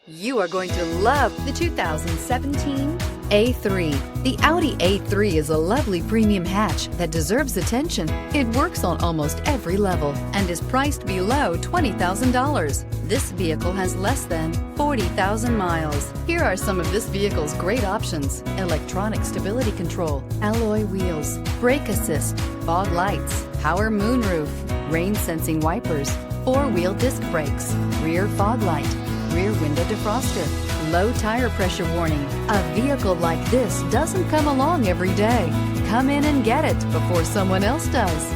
You are going to love the 2017 A3. The Audi A3 is a lovely premium hatch that deserves attention. It works on almost every level and is priced below $20,000. This vehicle has less than 40,000 miles. Here are some of this vehicle's great options: electronic stability control, alloy wheels, brake assist, fog lights, power moonroof, rain sensing wipers, four-wheel disc brakes, rear fog light, rear window defroster, low tire pressure warning. A vehicle like this doesn't come along every day. Come in and get it before someone else does.